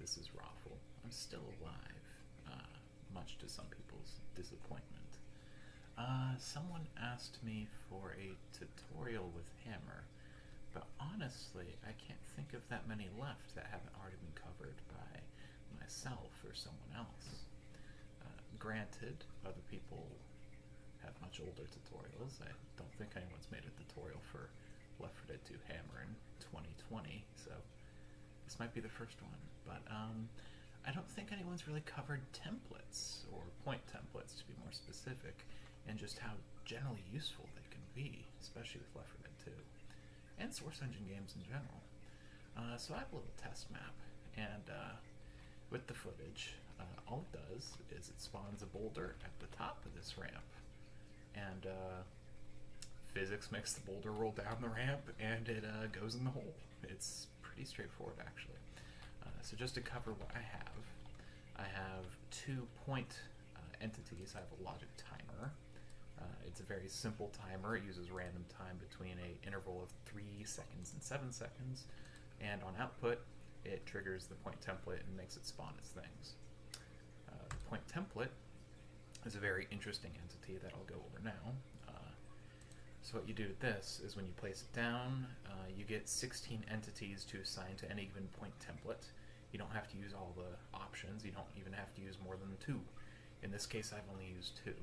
this is Raffle. I'm still alive, much to some people's disappointment. Someone asked me for a tutorial with hammer, but honestly, I can't think of that many left that haven't already been covered by myself or someone else. Granted, other people have much older tutorials. I don't think anyone's made a tutorial for L4D2 hammer in 2020, so this might be the first one. But I don't think anyone's really covered templates, or point templates to be more specific, and just how generally useful they can be, especially with L4D2, and Source Engine games in general. So I have a little test map, and with the footage, all it does is it spawns a boulder at the top of this ramp, and physics makes the boulder roll down the ramp, and it goes in the hole. It's pretty straightforward, actually. So just to cover what I have 2 point entities. I have a logic timer. It's a very simple timer. It uses random time between an interval of 3 seconds and 7 seconds, and on output, it triggers the point template and makes it spawn its things. The point template is a very interesting entity that I'll go over now. So what you do with this is when you place it down, you get 16 entities to assign to any given point template. You don't have to use all the options. You don't even have to use more than 2. In this case, I've only used 2.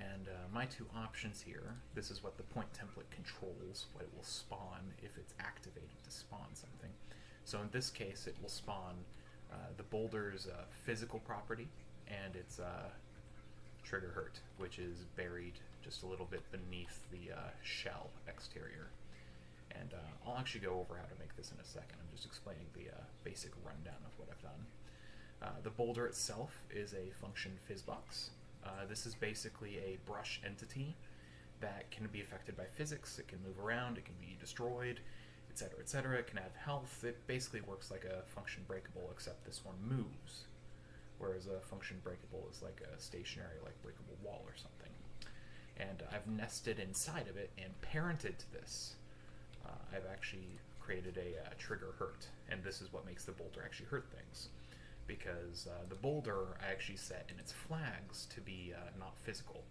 And my 2 options here, this is what the point template controls, what it will spawn if it's activated to spawn something. So in this case, it will spawn the boulder's physical property and its trigger hurt, which is buried just a little bit beneath the shell exterior. And I'll actually go over how to make this in a second. I'm just explaining the basic rundown of what I've done. The boulder itself is a function fizzbox. This is basically a brush entity that can be affected by physics. It can move around, it can be destroyed, etc., etc. It can have health. It basically works like a function breakable, except this one moves, whereas a function breakable is like a stationary, like breakable wall or something. And I've nested inside of it and parented to this. I've actually created a trigger hurt, and this is what makes the boulder actually hurt things. Because the boulder I actually set in its flags to be not physical.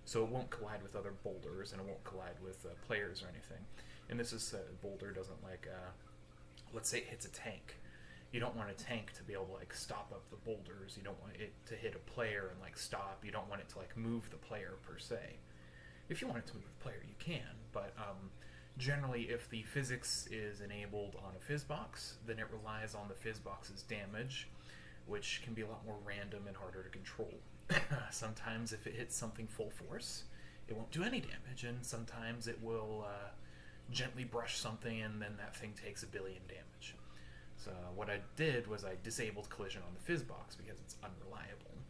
So it won't collide with other boulders, and it won't collide with players or anything. And this is boulder doesn't like, let's say it hits a tank. You don't want a tank to be able to like stop up the boulders. You don't want it to hit a player and like stop. You don't want it to like move the player per se. If you want it to move the player, you can, but generally if the physics is enabled on a fizzbox, then it relies on the fizzbox's damage, which can be a lot more random and harder to control. Sometimes if it hits something full force, it won't do any damage, and sometimes it will gently brush something and then that thing takes 1 billion damage. So what I did was I disabled collision on the fizzbox because it's unreliable,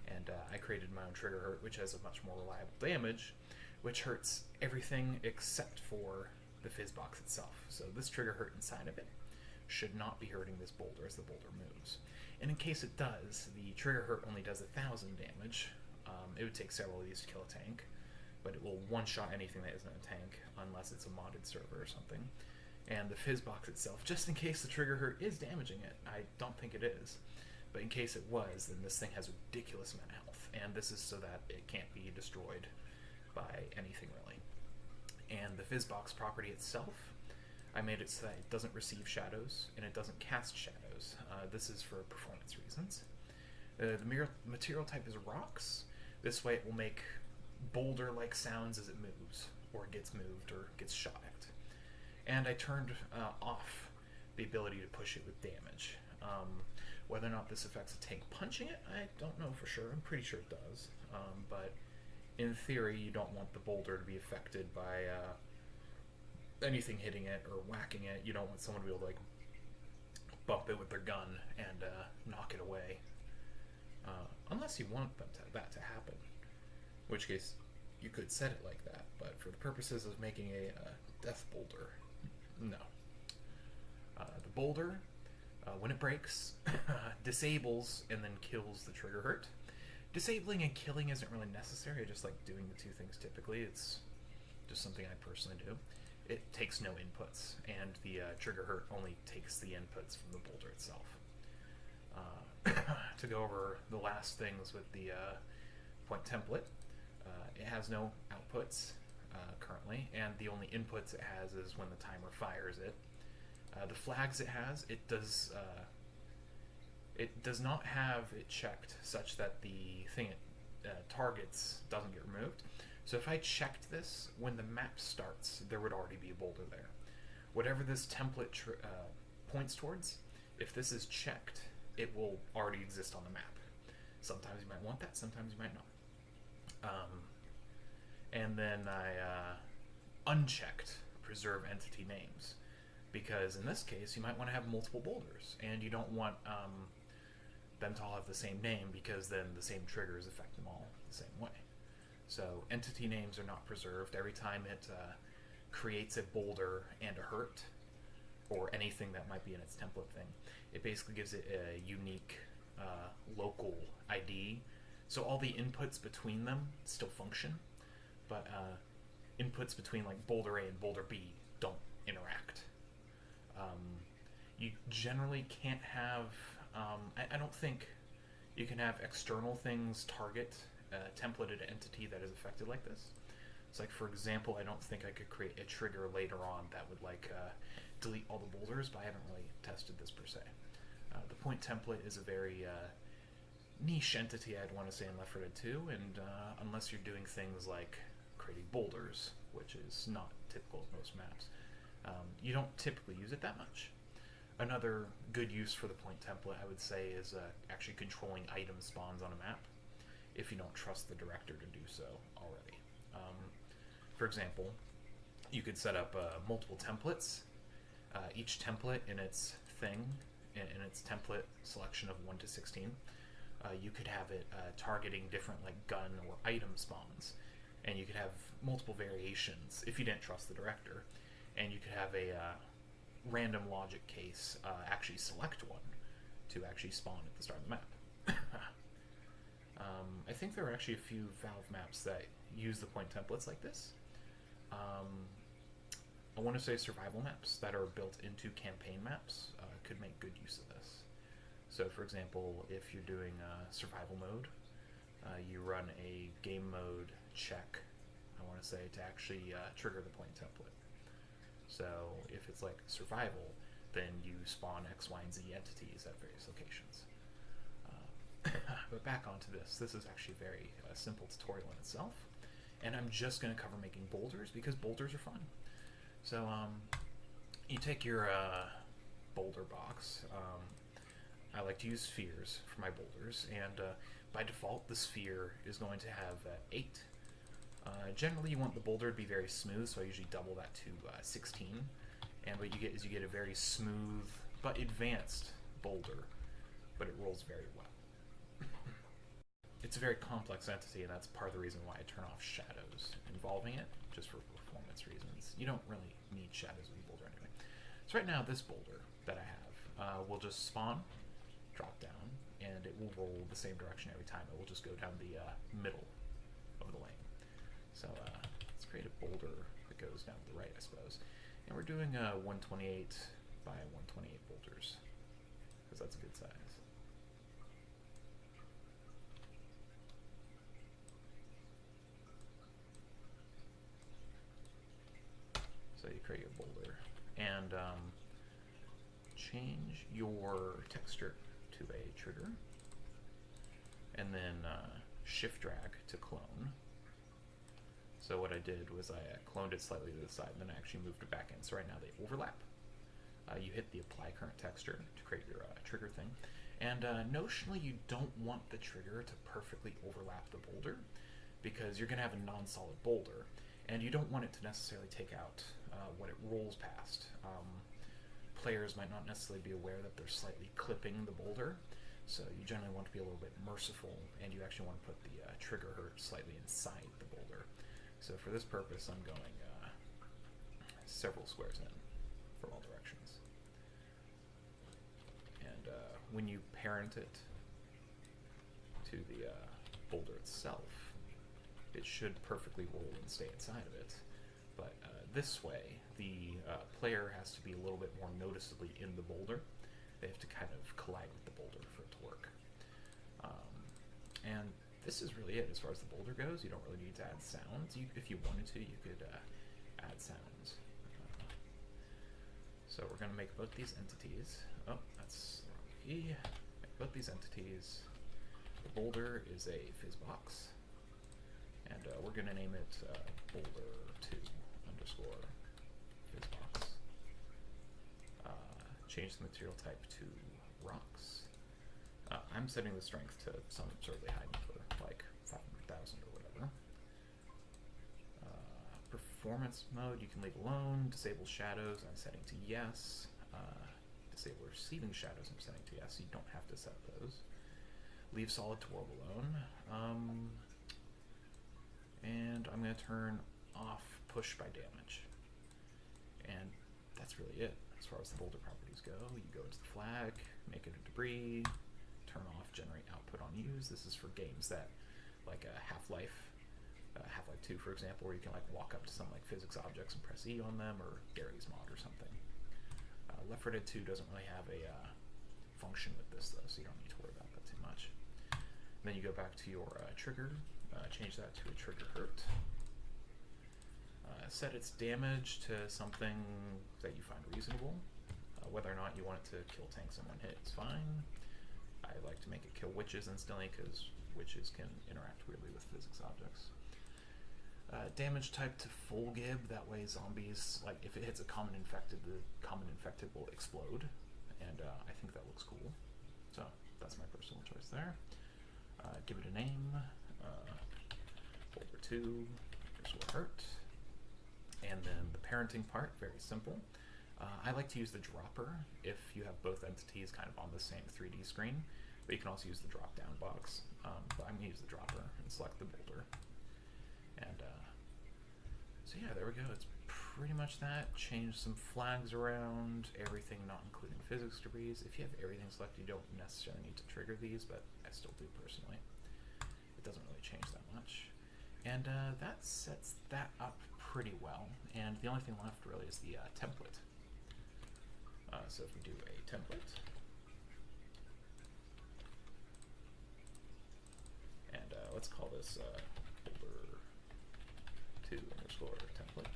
and I created my own trigger hurt, which has a much more reliable damage, which hurts everything except for the fizzbox itself. So this trigger hurt inside of it should not be hurting this boulder as the boulder moves. And in case it does, the trigger hurt only does 1,000 damage. It would take several of these to kill a tank, but it will one-shot anything that isn't a tank, unless it's a modded server or something. And the fizzbox itself, just in case the trigger hurt is damaging it, I don't think it is, but in case it was, then this thing has a ridiculous amount of health, and this is so that it can't be destroyed by anything really. And the fizzbox property itself, I made it so that it doesn't receive shadows, and it doesn't cast shadows. This is for performance reasons. The material type is rocks. This way it will make boulder-like sounds as it moves, or gets moved, or gets shot at. And I turned off the ability to push it with damage. Whether or not this affects a tank punching it, I don't know for sure. I'm pretty sure it does. But in theory, you don't want the boulder to be affected by anything hitting it or whacking it. You don't want someone to be able to like bump it with their gun and knock it away. Unless you want that to happen. In which case, you could set it like that. But for the purposes of making a death boulder, no. The boulder, when it breaks, disables and then kills the trigger hurt. Disabling and killing isn't really necessary. I just like doing the 2 things typically. It's just something I personally do. It takes no inputs, and the trigger hurt only takes the inputs from the boulder itself. to go over the last things with the point template. It has no outputs currently, and the only inputs it has is when the timer fires it. The flags it has, it does not have it checked such that the thing it targets doesn't get removed. So if I checked this, when the map starts, there would already be a boulder there. Whatever this template points towards, if this is checked, it will already exist on the map. Sometimes you might want that, sometimes you might not. And then I unchecked preserve entity names, because in this case you might want to have multiple boulders, and you don't want them to all have the same name, because then the same triggers affect them all the same way. So entity names are not preserved. Every time it creates a boulder and a hurt, or anything that might be in its template thing, it basically gives it a unique local ID. So all the inputs between them still function, but inputs between like boulder A and boulder B don't interact. You generally can't have, I don't think you can have external things target a templated entity that is affected like this. It's like, for example, I don't think I could create a trigger later on that would like delete all the boulders, but I haven't really tested this per se. The point template is a very niche entity, I'd want to say, in L4D2, and unless you're doing things like creating boulders, which is not typical of most maps, you don't typically use it that much. Another good use for the point template, I would say, is actually controlling item spawns on a map, if you don't trust the director to do so already. For example, you could set up multiple templates. Each template in its thing, in its template selection of 1 to 16, you could have it targeting different like gun or item spawns, and you could have multiple variations if you didn't trust the director, and you could have a random logic case actually select one to actually spawn at the start of the map. I think there are actually a few Valve maps that use the point templates like this. I want to say survival maps that are built into campaign maps could make good use of this. So for example, if you're doing survival mode, you run a game mode check, I want to say, to actually trigger the point template. So if it's like survival, then you spawn X, Y, and Z entities at various locations. But back onto this. This is actually a very simple tutorial in itself, and I'm just going to cover making boulders because boulders are fun. So you take your boulder box. I like to use spheres for my boulders, and by default the sphere is going to have 8. Generally you want the boulder to be very smooth, so I usually double that to 16, and what you get is you get a very smooth but advanced boulder, but it rolls very well. It's a very complex entity, and that's part of the reason why I turn off shadows involving it, just for performance reasons. You don't really need shadows with a boulder anyway. So right now, this boulder that I have will just spawn, drop down, and it will roll the same direction every time. It will just go down the middle of the lane. So let's create a boulder that goes down to the right, I suppose. And we're doing 128 by 128 boulders, because that's a good size. So you create your boulder, and change your texture to a trigger, and then shift drag to clone. So what I did was I cloned it slightly to the side, and then I actually moved it back in. So right now they overlap. You hit the apply current texture to create your trigger thing, and notionally you don't want the trigger to perfectly overlap the boulder, because you're going to have a non-solid boulder, and you don't want it to necessarily take out what it rolls past. Players might not necessarily be aware that they're slightly clipping the boulder, so you generally want to be a little bit merciful, and you actually want to put the trigger hurt slightly inside the boulder. So for this purpose, I'm going several squares in from all directions. And when you parent it to the boulder itself, it should perfectly roll and stay inside of it. But this way, the player has to be a little bit more noticeably in the boulder They have to kind of collide with the boulder for it to work. And this is really it as far as the boulder goes. You don't really need to add sounds. If you wanted to, you could add sounds. So we're going to make both these entities. Oh, that's the wrong key. Make both these entities. The boulder is a fizz box, and we're going to name it boulder2 underscore fizz box. Change the material type to rocks. I'm setting the strength to some absurdly high number, like 500,000 or whatever. Performance mode you can leave alone. Disable shadows I'm setting to yes. Disable receiving shadows I'm setting to yes. You don't have to set those. Leave solid to world alone. And I'm going to turn off push by damage. And that's really it as far as the boulder properties go. You go into the flag, make it a debris, turn off generate output on use. This is for games that, like Half-Life 2, for example, where you can like walk up to some like physics objects and press E on them, or Gary's mod or something. L4D2 doesn't really have a function with this though, so you don't need to worry about that too much. And then you go back to your trigger, change that to a trigger hurt. Set its damage to something that you find reasonable. Whether or not you want it to kill tanks in one hit, it's fine. I like to make it kill witches instantly because witches can interact weirdly with physics objects. Damage type to full gib, that way zombies, like if it hits a common infected, the common infected will explode, and I think that looks cool. So that's my personal choice there. Give it a name, boulder2 underscore hurt. And then the parenting part, very simple. I like to use the dropper if you have both entities kind of on the same 3D screen, but you can also use the drop down box. But I'm going to use the dropper and select the boulder. And so yeah, there we go. It's pretty much that. Change some flags around, everything not including physics debris. If you have everything selected, you don't necessarily need to trigger these, but I still do personally. It doesn't really change that much. And that sets that up pretty well. And the only thing left really is the template. So if we do a template, and let's call this boulder2 underscore template.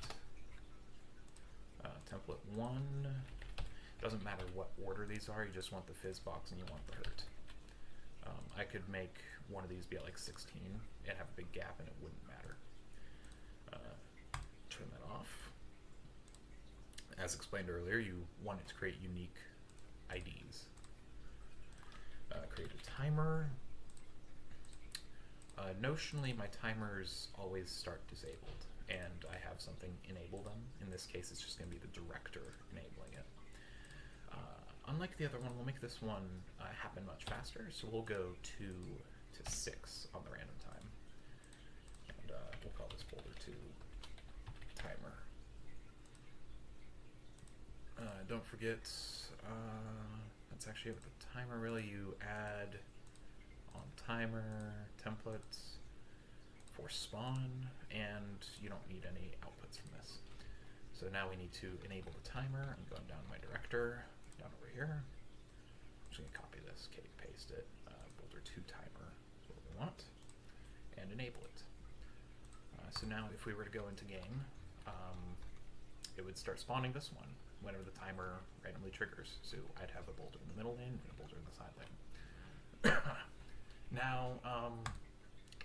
Template 1, doesn't matter what order these are, you just want the fizz box and you want the hurt. I could make one of these be at like 16 and have a big gap and it wouldn't matter. Turn that off. As explained earlier, you want it to create unique IDs. Create a timer. Notionally, my timers always start disabled, and I have something enable them. In this case, it's just going to be the director enabling it. Unlike the other one, we'll make this one happen much faster, so we'll go 2 to 6 on the random time. And we'll call this boulder2 timer. Don't forget, that's actually it with the timer really. You add on timer templates for spawn, and you don't need any outputs from this. So now we need to enable the timer. I'm going down to my director, down over here. I'm just going to copy this, paste it, boulder2 timer is what we want, and enable it. So now if we were to go into game, it would start spawning this one whenever the timer randomly triggers. So I'd have a boulder in the middle lane and a boulder in the side lane. Now,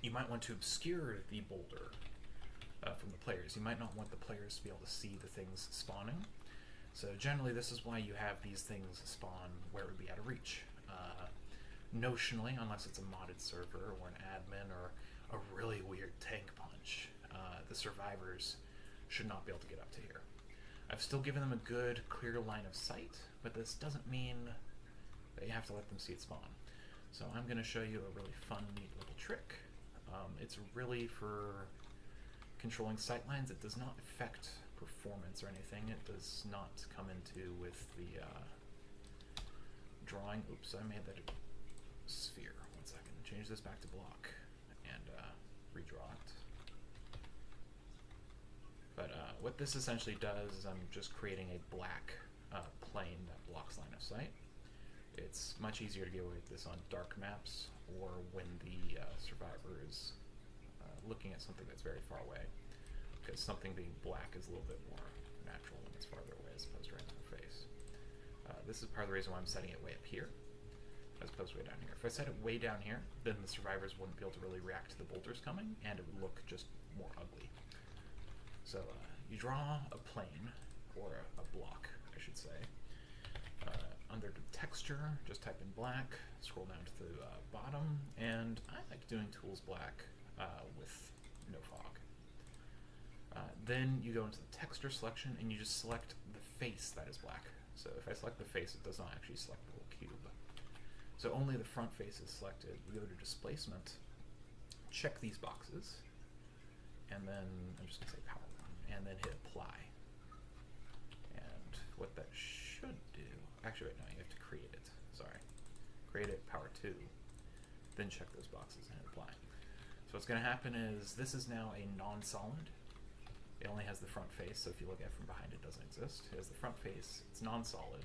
you might want to obscure the boulder from the players. You might not want the players to be able to see the things spawning. So generally this is why you have these things spawn where it would be out of reach. Notionally, unless it's a modded server or an admin or a really weird tank punch, the survivors should not be able to get up to here. I've still given them a good, clear line of sight, but this doesn't mean that you have to let them see it spawn. So I'm going to show you a really fun, neat little trick. It's really for controlling sightlines. It does not affect performance or anything. It does not come into with the drawing. Oops, I made that a sphere. 1 second. Change this back to block and redraw it. But what this essentially does is I'm just creating a black plane that blocks line of sight. It's much easier to get away with this on dark maps or when the survivor is looking at something that's very far away, because something being black is a little bit more natural when it's farther away as opposed to right in the face. This is part of the reason why I'm setting it way up here as opposed to way down here. If I set it way down here, then the survivors wouldn't be able to really react to the boulders coming, and it would look just more ugly. So you draw a plane, or a block, I should say. Under the texture, just type in black, scroll down to the bottom, and I like doing tools black with no fog. Then you go into the texture selection, and you just select the face that is black. So if I select the face, it does not actually select the whole cube. So only the front face is selected. We go to displacement, check these boxes, and then I'm just going to say power 1, and then hit apply. And what that should do, actually right now you have to create it, sorry. Create it, power 2, then check those boxes and hit apply. So what's going to happen is this is now a non-solid. It only has the front face, so if you look at it from behind, it doesn't exist. It has the front face, it's non-solid.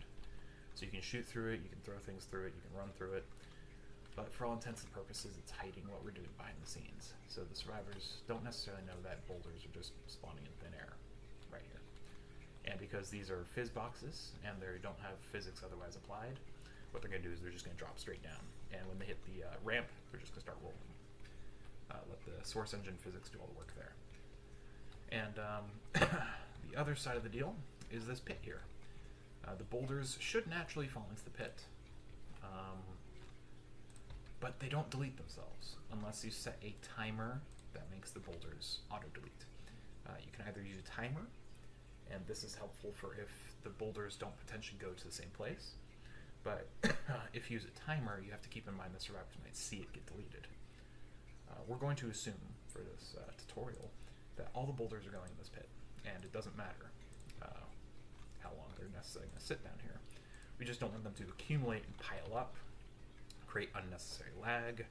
So you can shoot through it, you can throw things through it, you can run through it. But for all intents and purposes, it's hiding what we're doing behind the scenes. So the survivors don't necessarily know that boulders are just spawning in thin air right here. And because these are fizz boxes, and they don't have physics otherwise applied, what they're going to do is they're just going to drop straight down. And when they hit the ramp, they're just going to start rolling. Let the source engine physics do all the work there. And the other side of the deal is this pit here. The boulders should naturally fall into the pit, but they don't delete themselves unless you set a timer that makes the boulders auto-delete. You can either use a timer, and this is helpful for if the boulders don't potentially go to the same place, but if you use a timer, you have to keep in mind the survivors might see it get deleted. We're going to assume for this tutorial that all the boulders are going in this pit, and it doesn't matter how long they're necessarily going to sit down here. We just don't want them to accumulate and pile up, create unnecessary lag.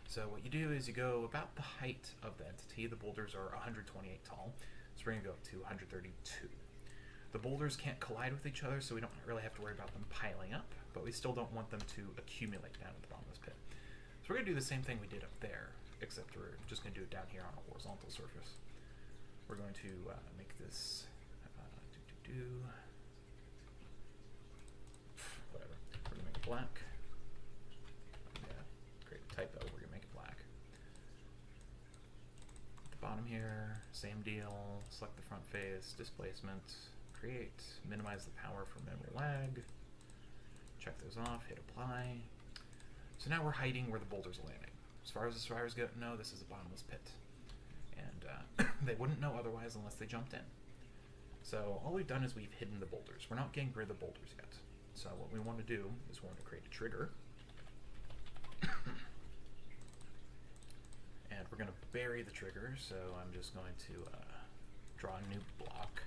So what you do is you go about the height of the entity. The boulders are 128 tall, so we're going to go up to 132. The boulders can't collide with each other, so we don't really have to worry about them piling up, but we still don't want them to accumulate down at the bottom of this pit. So we're going to do the same thing we did up there, except we're just going to do it down here on a horizontal surface. We're going to make this whatever. We're going to make it black. Create a typo. We're going to make it black. At the bottom here, same deal. Select the front face, displacement, create, minimize the power for memory lag. Check those off. Hit apply. So now we're hiding where the boulders are landing. As far as the survivors go, no, this is the bottomless pit. And they wouldn't know otherwise unless they jumped in. So all we've done is we've hidden the boulders. We're not getting rid of the boulders yet. So what we want to do is we want to create a trigger. And we're going to bury the trigger, so I'm just going to draw a new block.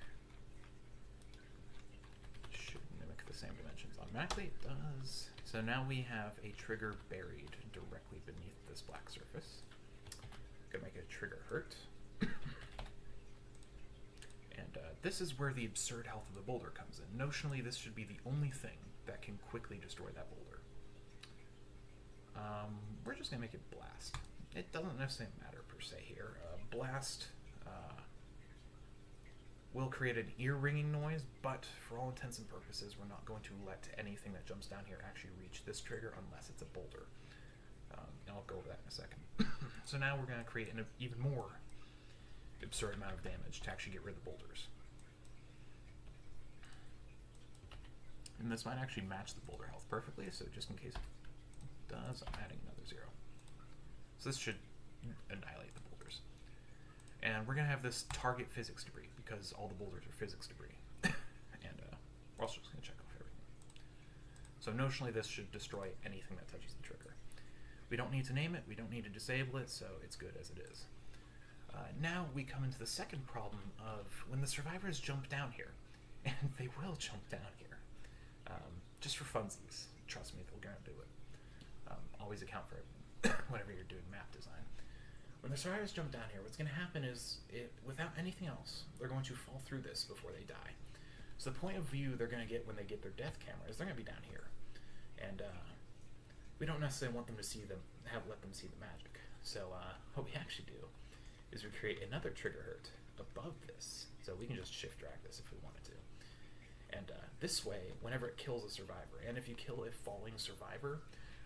Should mimic the same dimensions automatically. It does. So now we have a trigger buried directly beneath this black surface. Gonna make it a trigger hurt. And this is where the absurd health of the boulder comes in. Notionally, this should be the only thing that can quickly destroy that boulder. We're just gonna make it blast. It doesn't necessarily matter per se here. Blast will create an ear-ringing noise, but for all intents and purposes, we're not going to let anything that jumps down here actually reach this trigger unless it's a boulder. And I'll go over that in a second. So now we're going to create an even more absurd amount of damage to actually get rid of the boulders. And this might actually match the boulder health perfectly, so just in case it does, I'm adding another 0. So this should annihilate the boulders. And we're going to have this target physics debris, because all the boulders are physics debris. And we're also just going to check off everything. So notionally, this should destroy anything that touches the trigger. We don't need to name it, we don't need to disable it, so it's good as it is. Now we come into the second problem of when the survivors jump down here, and they will jump down here, just for funsies. Trust me, they're going to do it. Always account for it whenever you're doing map design. When the survivors jump down here, what's going to happen is, without anything else, they're going to fall through this before they die. So the point of view they're going to get when they get their death camera is they're going to be down here. and we don't necessarily want them to let them see the magic. So what we actually do is we create another trigger hurt above this, so we can just shift drag this if we wanted to. And this way, whenever it kills a survivor, and if you kill a falling survivor,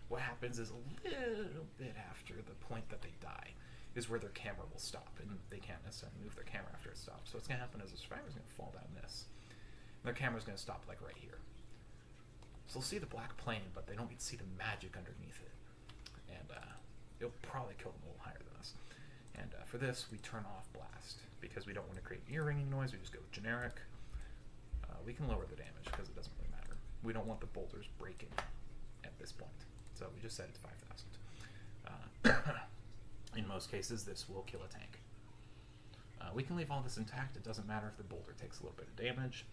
what happens is a little bit after the point that they die is where their camera will stop, and they can't necessarily move their camera after it stops. So what's going to happen is the survivor is going to fall down this, and their camera's going to stop like right here. So they'll see the black plane, but they don't get to see the magic underneath it, and it'll probably kill them a little higher than this. And for this, we turn off blast because we don't want to create ear ringing noise. We just go with generic. We can lower the damage because it doesn't really matter. We don't want the boulders breaking at this point, so we just set it to 5,000. In most cases, this will kill a tank. We can leave all this intact. It doesn't matter if the boulder takes a little bit of damage.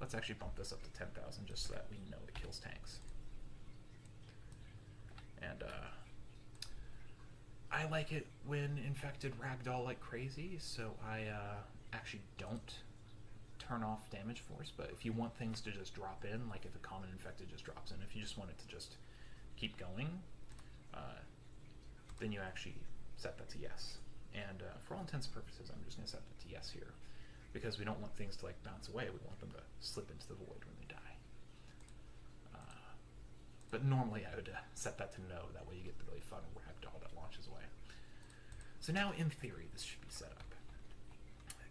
Let's actually bump this up to 10,000 just so that we know it kills tanks. And I like it when infected ragdoll like crazy, so I actually don't turn off damage force, but if you want things to just drop in, like if a common infected just drops in, if you just want it to just keep going, then you actually set that to yes. And for all intents and purposes, I'm just going to set that to yes here, because we don't want things to like bounce away. We want them to slip into the void when they die. But normally I would set that to no, that way you get the really fun ragdoll that launches away. So now in theory this should be set up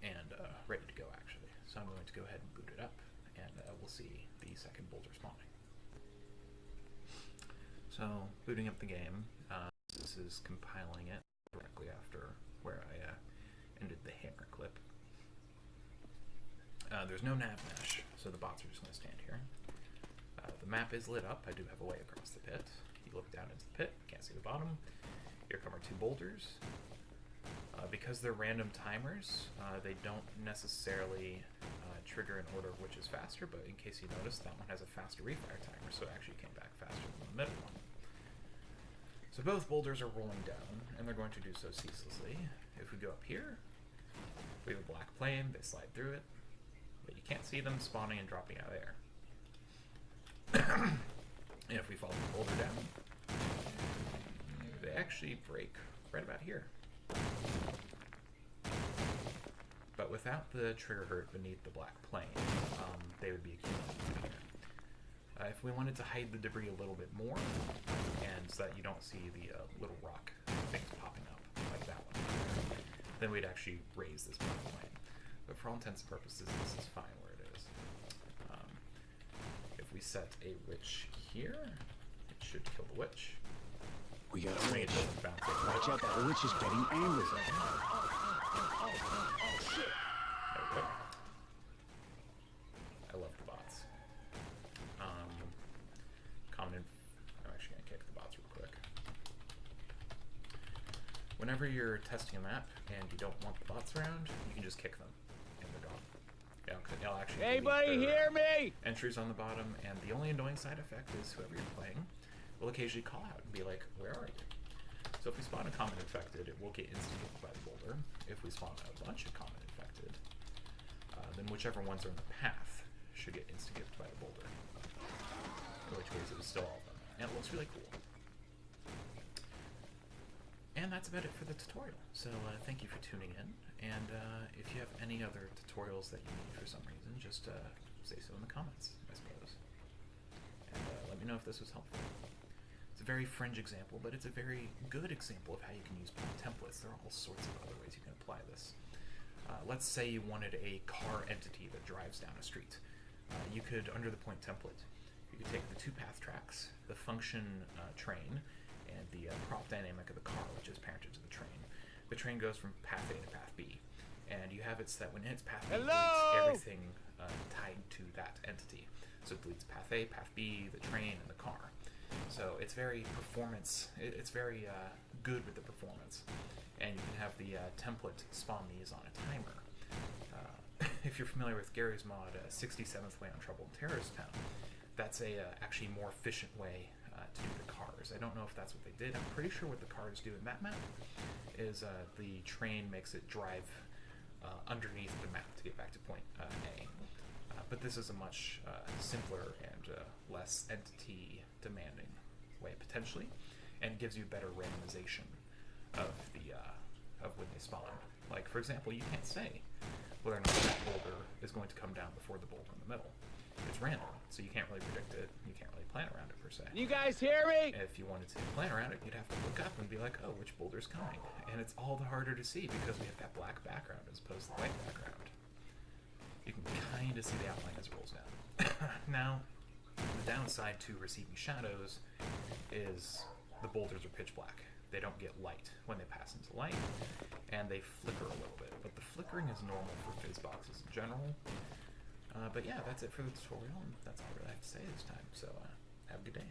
and ready to go actually. So I'm going to go ahead and boot it up, and we'll see the second boulder spawning. So booting up the game, this is compiling it directly after where I ended the hammer clip. There's no nav mesh, so the bots are just going to stand here. The map is lit up. I do have a way across the pit. You look down into the pit, can't see the bottom. Here come our two boulders. Because they're random timers, they don't necessarily trigger in order of which is faster, but in case you notice, that one has a faster refire timer, so it actually came back faster than the middle one. So both boulders are rolling down, and they're going to do so ceaselessly. If we go up here, we have a black plane, they slide through it, but you can't see them spawning and dropping out of air. And if we follow the boulder down, they actually break right about here. But without the trigger hurt beneath the black plane, they would be accumulating here. If we wanted to hide the debris a little bit more, and so that you don't see the little rock things popping up, like that one, then we'd actually raise this black plane. But for all intents and purposes, this is fine where it is. If we set a witch here, it should kill the witch. We got a witch. Watch out, that witch is getting angry. There we go. I love the bots. I'm actually going to kick the bots real quick. Whenever you're testing a map and you don't want the bots around, you can just kick them, and they're gone. They'll actually Anybody hear me? entries on the bottom, and the only annoying side effect is whoever you're playing will occasionally call out and be like, where are you? So if we spawn a common infected, it will get instigated by the boulder. If we spawn a bunch of common infected, then whichever ones are in the path should get instigated by the boulder. In which case it was still all of them. And it looks really cool. And that's about it for the tutorial. So thank you for tuning in. And if you have any other tutorials that you need for some reason, just say so in the comments, I suppose. And let me know if this was helpful. It's a very fringe example, but it's a very good example of how you can use point templates. There are all sorts of other ways you can apply this. Let's say you wanted a car entity that drives down a street. You could, under the point template, you could take the two path tracks, the function train, and the prop dynamic of the car, which is parented to the train. The train goes from path A to path B, and you have it so that when it hits path B, it deletes everything tied to that entity. So it deletes path A, path B, the train, and the car. So it's very performance, it's very good with the performance. And you can have the template spawn these on a timer. If you're familiar with Gary's mod, 67th Way on Trouble in Terrorist Town, that's a actually more efficient way to do the cars. I don't know if that's what they did. I'm pretty sure what the cars do in that map is the train makes it drive underneath the map to get back to point A. But this is a much simpler and less entity demanding way potentially, and gives you better randomization of the of when they spawn. Like for example, you can't say whether or not that boulder is going to come down before the boulder in the middle. It's random, so you can't really predict it. You can't really plan around it per se. You guys hear me? If you wanted to plan around it, you'd have to look up and be like, oh, which boulder's coming? And it's all the harder to see because we have that black background as opposed to the white background. You can kind of see the outline as it rolls down. Now, the downside to receiving shadows is the boulders are pitch black. They don't get light when they pass into light, and they flicker a little bit. But the flickering is normal for fizz boxes in general. But yeah, that's it for the tutorial, and that's all I really have to say this time. So have a good day.